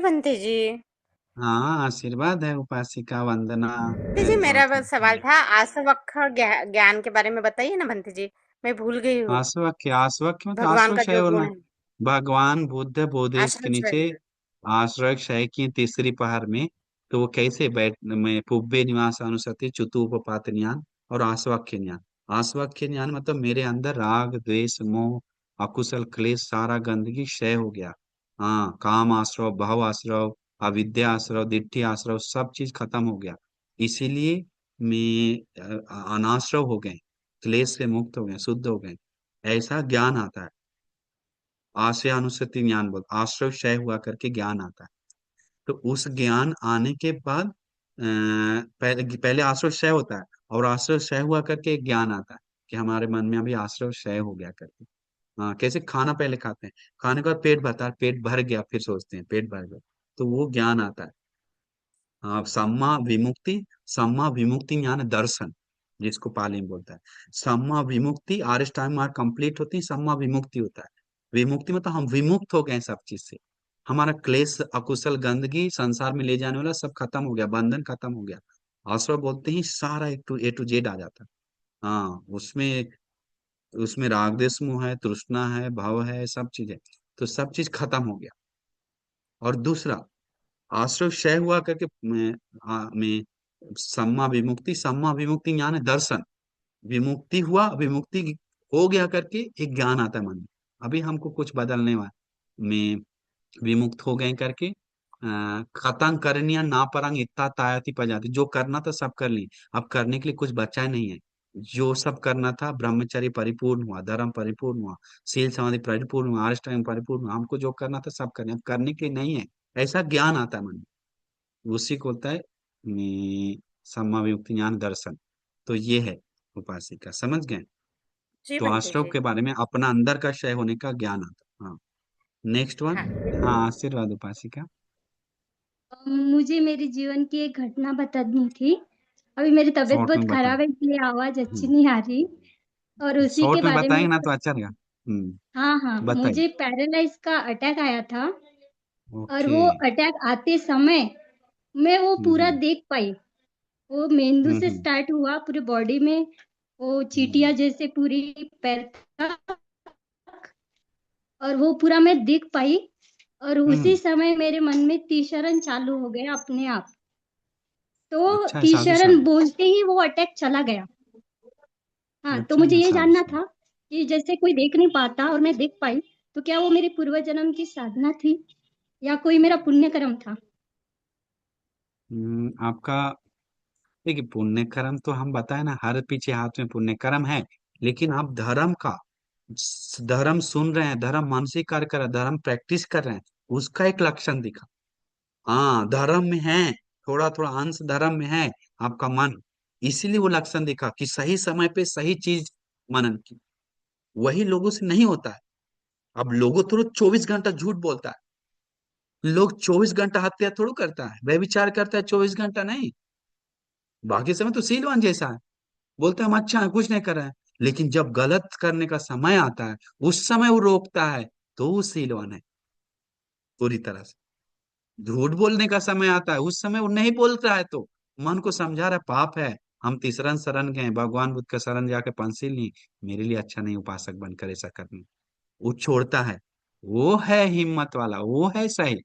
बंटी जी। हाँ, आशीर्वाद है उपासिका वंदना। बंटी जी, मैं मेरा बहुत बस सवाल बढ़िया। था। आसवक्ख ज्ञान के बारे में बताइए ना बंटी जी। मैं भूल गई हूँ। आश्वक्य आश्वक्य मतलब भगवान आश्रय का क्षय जो गुण होना। है। भगवान बुद्ध बोधिस के आश्रय। नीचे आश्रय क्षय की तीसरी पहर में। तो वो कैसे बैठ में पुब्बे निवास अनुसति चतुपपात ज्ञान और आश्वक्य ज्ञान। आश्वक्य ज्ञान मतलब मेरे अंदर राग द्वेष मोह अकुशल क्लेश सारा गंदगी क्षय हो गया। हाँ, काम आश्रव भाव आश्रव अविद्या आश्रव दिट्ठी आश्रव सब चीज खत्म हो गया। इसीलिए मैं अनाश्रव हो गए, क्लेश से मुक्त हो गए, शुद्ध हो गए। ऐसा ज्ञान आता है। आशय अनुसति ज्ञान बोल आश्रय क्षय हुआ करके ज्ञान आता है। तो उस ज्ञान आने के बाद पहले पहले आश्रय क्षय होता है और आश्रय क्षय हुआ करके एक ज्ञान आता है कि हमारे मन में अभी आश्रय क्षय हो गया करके। हाँ, कैसे खाना पहले खाते हैं, खाने के बाद पेट भरता है, पेट भर गया फिर सोचते हैं पेट भर गया। तो वो ज्ञान आता है। हाँ, सम्मा विमुक्ति ज्ञान दर्शन, जिसको पाली में बोलता है। सम्मा विमुक्ति आर टाइम मार कंप्लीट होती है, सम्मा विमुक्ति होता है। विमुक्ति मतलब हम विमुक्त हो गए सब चीज से। हमारा क्लेश अकुशल गंदगी संसार में ले जाने वाला सब खत्म हो गया, बंधन खत्म हो गया। आसुर बोलते ही सारा एक टू ए टू जेड आ जाता है। हाँ, उसमें उसमें राग द्वेष मोह है, तृष्णा है, भव है, सब चीज है। तो सब चीज खत्म हो गया। और दूसरा आश्रय क्षय हुआ करके में सम्मा विमुक्ति ज्ञान है दर्शन। विमुक्ति हुआ, विमुक्ति हो गया करके एक ज्ञान आता है मन में। अभी हमको कुछ बदलने वाला में विमुक्त हो गए करके खतंग करनिया ना परंग इत्ता तायति पजाति, जो करना था सब कर ली। अब करने के लिए कुछ बचा नहीं है। जो सब करना था ब्रह्मचर्य परिपूर्ण हुआ, धर्म परिपूर्ण हुआ, शील समाधि परिपूर्ण हुआ, अष्टांग परिपूर्ण हुआ। हमको जो करना था सब करने, अब करने के लिए नहीं है। ऐसा ज्ञान आता है मन में। उसी को होता है सम्मा विमुक्ति ज्ञान दर्शन। तो ये है उपासिका, समझ गए। जी तो बंटी आश्रव जी। के बारे में अपना अंदर का क्षय होने का ज्ञान आता है। हाँ, नेक्स्ट वन। हाँ। हाँ, आशीर्वाद उपासिका। मुझे मेरे जीवन की एक घटना बतानी थी। अभी मेरी तबीयत शॉर्ट बहुत में बताओ। खराब है इसलिए आवाज अच्छी हम्म, नहीं आ रही। और उसी के शॉर्ट में बारे में। बताएंगे ना तो अच्छा रहेगा। हाँ हाँ, बताइए। मुझे पैरालाइज का अटैक आया था। और ओके। वो अटैक आते समय मैं वो हम्म पूरा हम्म देख पाई। वो मेंदु से हम्म स्टार्ट हुआ पूरी बॉडी में। वो चीटियां हम्म जैसे पूरी पैर तक। और वो पूरा मैं देख पाई। और उसी हम्म। समय मेरे मन में तीसरण चालू हो गया अपने आप। तो अच्छा है, साधु तीसरण साधु। बोलते ही वो अटैक चला गया। हाँ, तो अच्छा है मुझे ना, ये साधु जानना साधु। था कि जैसे कोई देख नहीं पाता और मैं देख पाई, तो क्या वो मेरे पूर्व जन्म की साधना थी या कोई मेरा पुण्य कर्म था? आपका देखिए, पुण्य कर्म तो हम बताए ना, हर पीछे हाथ में पुण्य कर्म है। लेकिन आप धर्म का धर्म सुन रहे हैं, धर्म मानसिक कार्य कर रहे हैं, धर्म प्रैक्टिस कर रहे हैं, उसका एक लक्षण दिखा। हाँ, धर्म में है, थोड़ा थोड़ा अंश धर्म में है आपका मन। इसीलिए वो लक्षण दिखा कि सही समय पे सही चीज मनन की। वही लोगों से नहीं होता है। अब लोगों थोड़ा 24 घंटा झूठ बोलता है। लोग 24 घंटा हत्या थोड़ा करता है, व्यभिचार करता है 24 घंटा नहीं। बाकी समय तो सीलवान जैसा है, बोलते हैं हम अच्छा है कुछ नहीं कर रहे हैं। लेकिन जब गलत करने का समय आता है, उस समय वो रोकता है, तो वो सीलवान है पूरी तरह से। झूठ बोलने का समय आता है, उस समय वो नहीं बोलता है, तो मन को समझा रहा है पाप है। हम तीसरा शरण गए, भगवान बुद्ध का शरण जाके पंसिल नहीं, मेरे लिए अच्छा नहीं उपासक बनकर ऐसा करना। वो छोड़ता है। वो है हिम्मत वाला, वो है सही।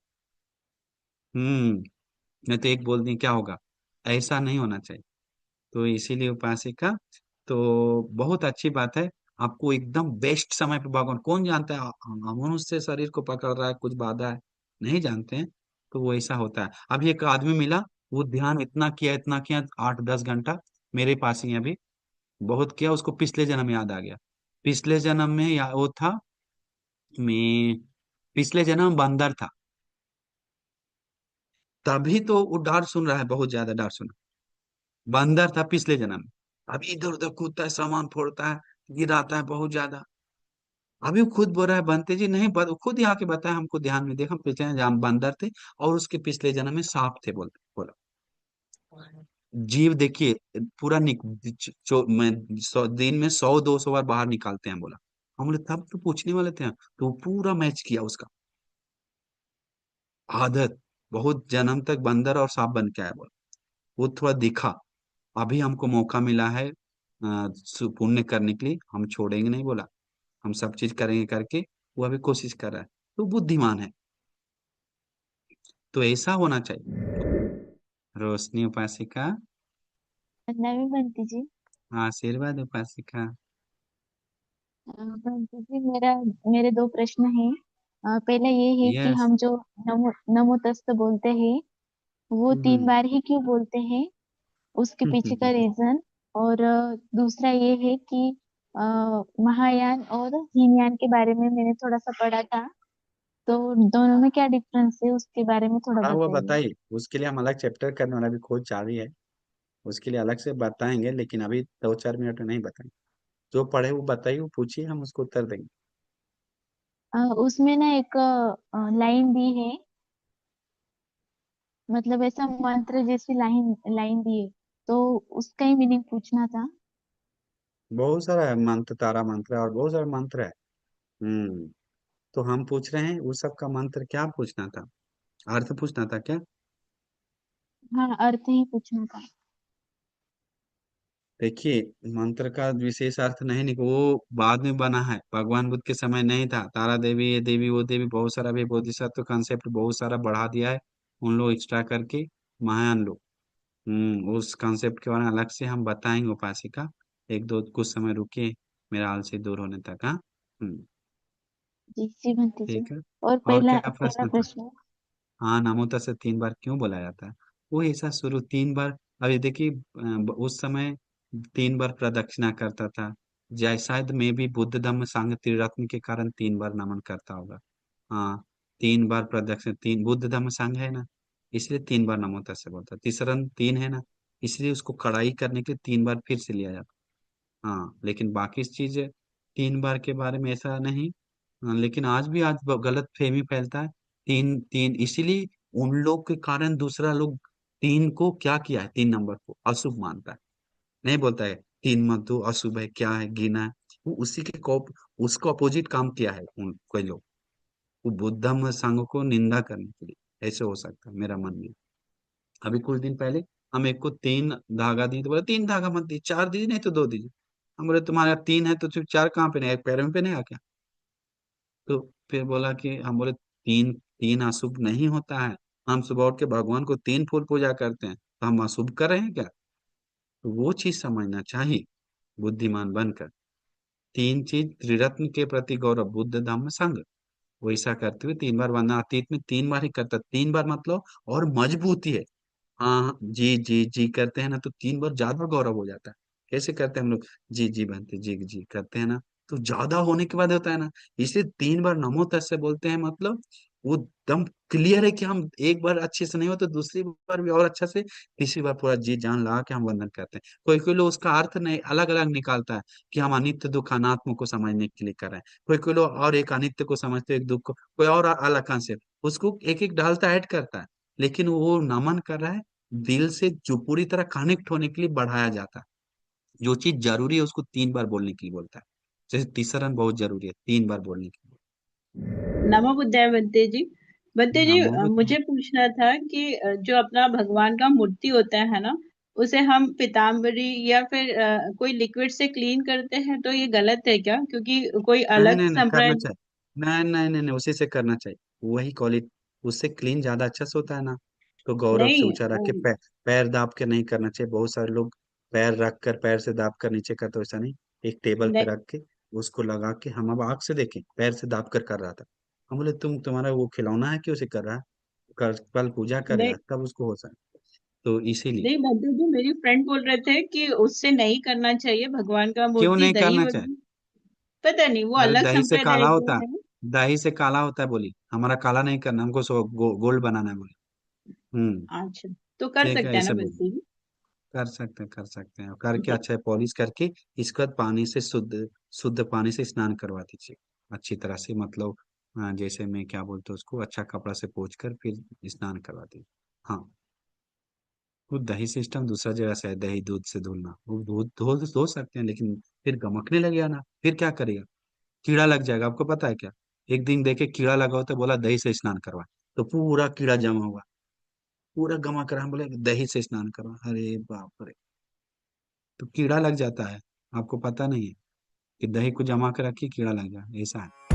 नहीं तो एक बोल दी क्या होगा। ऐसा नहीं होना चाहिए। तो इसीलिए उपासिका, तो बहुत अच्छी बात है। आपको एकदम बेस्ट समय पे भगवान, कौन जानता है मनुष्य शरीर को पकड़ रहा है कुछ बाधा है, नहीं जानते हैं। तो वो ऐसा होता है। अभी एक आदमी मिला, वो ध्यान इतना किया 8-10 घंटा मेरे पास ही है अभी। बहुत किया, उसको पिछले जन्म याद आ गया। पिछले जन्म में वो था, मैं पिछले जन्म बंदर था। तभी तो वो डार सुन रहा है, बहुत ज्यादा डार सुना। बंदर था पिछले जन्म में। अभी इधर उधर कूदता है, सामान फोड़ता है, गिराता है बहुत ज्यादा। अभी वो खुद बोल रहा है बनते जी नहीं, खुद ही आके बताया हमको, ध्यान में देखा पिछले जन्म हम बंदर थे और उसके पिछले जन्म में सांप थे, बोला। जीव देखिए, पूरा मैं 100 दिन में 100-200 बार बाहर निकालते हैं, बोला। हम बोले तब तो पूछने वाले थे। तो वो पूरा मैच किया उसका आदत। बहुत जन्म तक बंदर और सांप बन के आया बोला। वो थोड़ा दिखा, अभी हमको मौका मिला है पुण्य करने के लिए, हम छोड़ेंगे नहीं बोला, हम सब चीज करेंगे करके वो अभी कोशिश कर रहा है। तो बुद्धिमान है, तो ऐसा होना चाहिए। रोशनी उपासिका। नवी बंटी जी। आशीर्वाद उपासिका। बंटी जी, मेरे दो प्रश्न हैं। पहला ये है कि यस। हम जो नमो नमो तस्त बोलते हैं वो 3 बार ही क्यों बोलते हैं, उसके पीछे का रीजन। और दूसरा ये है कि अ, महायान और हीनयान के बारे में मैंने थोड़ा सा पढ़ा था, तो दोनों में क्या डिफरेंस है उसके बारे में थोड़ा पढ़ा हुआ बताइए। बताइए, उसके लिए हम अलग चैप्टर करने वाला, अभी खोज जारी है, उसके लिए अलग से बताएंगे, लेकिन अभी 2-4 मिनट में नहीं बताएंगे। जो पढ़े वो बताइए, वो पूछिए, हम उसको उत्तर देंगे। उसमें ना एक लाइन दी है, मतलब ऐसा मंत्र जैसी लाइन लाइन दी है, तो उसका ही मीनिंग पूछना था। बहुत सारा है मंत्र, तारा मंत्र है और बहुत सारा मंत्र है। हम्म। तो हम पूछ रहे हैं उस सब का मंत्र क्या पूछना था, अर्थ पूछना था क्या? हाँ, अर्थ ही पूछना था। देखिए, मंत्र का विशेष अर्थ नहीं निकल, वो बाद में बना है, भगवान बुद्ध के समय नहीं था। तारा देवी, ये देवी, वो देवी, बहुत सारा भी बोधिसत्व कंसेप्ट बहुत सारा बढ़ा दिया है उन लोग एक्स्ट्रा करके, महायान लोग। उस कंसेप्ट के बारे में अलग से हम बताएंगे उपासिका। एक दो कुछ समय रुकिए, मेरा आलसी दूर होने तक। हाँ। जी जी बंटी जी। ठीक है। और और पहला क्या पहला प्रश्न था? प्रश्न। हाँ, नमोता से 3 बार क्यों बोला जाता है? वो ऐसा शुरू 3 बार। अभी देखिए, उस समय 3 बार प्रदक्षिणा करता था। जय शायद में भी बुद्ध धम्म संघ त्रिरत्न के कारण 3 बार नमन करता होगा। हाँ, 3 बार प्रदक्षिण, तीन बुद्ध धम्म संघ है ना, इसलिए 3 बार नमोता से बोलता है। तीसरन 3 है ना, इसलिए उसको कड़ाई करने के लिए 3 बार फिर से लिया जाता। हाँ, लेकिन बाकी चीज 3 बार के बारे में ऐसा नहीं। हाँ, लेकिन आज गलत फहमी फैलता है। तीन तीन इसीलिए उन लोग के कारण दूसरा लोग 3 को क्या किया है, 3 नंबर को अशुभ मानता है, नहीं बोलता है 3 मत दो, अशुभ है, क्या है, गिना है। वो उसी के उसको अपोजिट काम किया है उन कोई लोग, वो बुद्धम संघ को निंदा करने के लिए ऐसे हो सकता है, मेरा मन में। अभी कुछ दिन पहले हम एक को 3 धागा दिए तो बोला 3 धागा मत दी, 4 दीजिए, नहीं तो 2 दीजिए। हम बोले तुम्हारे यहाँ 3 है तो सिर्फ 4 कहाँ पे नहीं, एक पैर में पे नहीं आ क्या? तो फिर बोला कि, हम बोले तीन तीन अशुभ नहीं होता है। हम सुबह उठ के भगवान को 3 फूल पूजा करते हैं, तो हम अशुभ कर रहे हैं क्या? तो वो चीज समझना चाहिए बुद्धिमान बनकर। 3 चीज त्रिरत्न के प्रति गौरव, बुद्ध धम्म संघ, वैसा करते हुए 3 बार वरना अतीत में 3 बार ही करता, 3 बार मतलब और मजबूती है। हाँ, जी जी जी करते हैं ना तो 3 बार ज्यादा गौरव हो जाता है। कैसे करते हैं हम लोग? जी जी बनते, जी जी करते हैं ना, तो ज्यादा होने के बाद होता है ना। इसलिए 3 बार नमो तस्से बोलते हैं, मतलब वो दम क्लियर है कि हम एक बार अच्छे से नहीं हो तो दूसरी बार भी और अच्छा से, तीसरी बार पूरा जी जान लगा के हम वंदन करते हैं। कोई कोई लोग उसका अर्थ नहीं अलग अलग निकालता है कि हम अनित्य दुख अनात्म को समझने के लिए कर रहे हैं। कोई कोई लोग और एक अनित्य को समझते हैं, एक दुख को, कोई और अलग कंसेप्ट, उसको एक एक डालता ऐड करता है। लेकिन वो नमन कर रहा है दिल से, जो पूरी तरह कनेक्ट होने के लिए बढ़ाया जाता है। जो चीज जरूरी है उसको 3 बार बोलने के लिए बोलता है। जैसे तीसरा बहुत जरूरी है, 3 बार बोलने के नमो बुद्धाय बंते लिए। जी, नमो बुद्ध। मुझे पूछना था कि जो अपना भगवान का मूर्ति होता है ना, उसे हम पीताम्बरी या फिर कोई लिक्विड से क्लीन करते हैं, तो ये गलत है क्या? क्योंकि कोई नहीं अलग नहीं नहीं, करना संप्रदाय। चाहिए। नहीं नहीं नहीं नहीं, उसी से करना चाहिए, वही क्वालिटी, उससे क्लीन ज्यादा अच्छा से होता है ना। तो गौरव से नहीं, ऊंचा रख के पैर दाब के नहीं करना चाहिए। बहुत सारे लोग पैर रख कर, पैर से दाब कर नीचे करते, वैसा नहीं। एक टेबल पे नहीं, रख के उसको लगा के, हम अब आग से देखें, पैर से दाब कर रहा था। हम बोले तुम्हारा वो खिलौना है कि उसे कर रहा है? कल पूजा नहीं, करेगा तब उसको हो सकता। तो इसीलिए। नहीं बंते जी, मेरी फ्रेंड बोल रहे थे कि उससे नहीं करना चाहिए भगवान का क्यों मूर्ति, नहीं दही करना चाहिए? वगैरह। पता नहीं, वो अरे अलग दही से काला संप्रदाय के होता है, हैं। दही से काला होता है बोली, हमारा काला नहीं करना, हमको गोल्ड बनाना है बोली। हम्म। अच्छा, तो कर ठीक है, सकते हैं ना ऐसे बोली। बंते जी? कर सकते हैं, करके जी। अच्छा पॉलिश करके इसके बाद पानी से शुद्ध शुद्ध पानी से स्नान करवा दीजिए अच्छी तरह से, मतलब जैसे मैं क्या बोलते हैं उसको, अच्छा कपड़ा से पोंछ कर फिर स्नान करवा दीजिए। हाँ। वो दही सिस्टम दूसरा जगह से है, दही दूध से धुलना, वो धो सकते हैं, लेकिन फिर गमकने लगेगा ना, फिर क्या करेगा? कीड़ा लग जाएगा, आपको पता है क्या? एक दिन देखे कीड़ा लगा हो तो बोला दही से स्नान करवा, तो पूरा कीड़ा जमा हुआ, पूरा गमा कर हम बोले दही से स्नान करो, अरे बाप रे, तो कीड़ा लग जाता है, आपको पता नहीं है कि दही को जमा कर रखिए कीड़ा लग जाए, ऐसा है।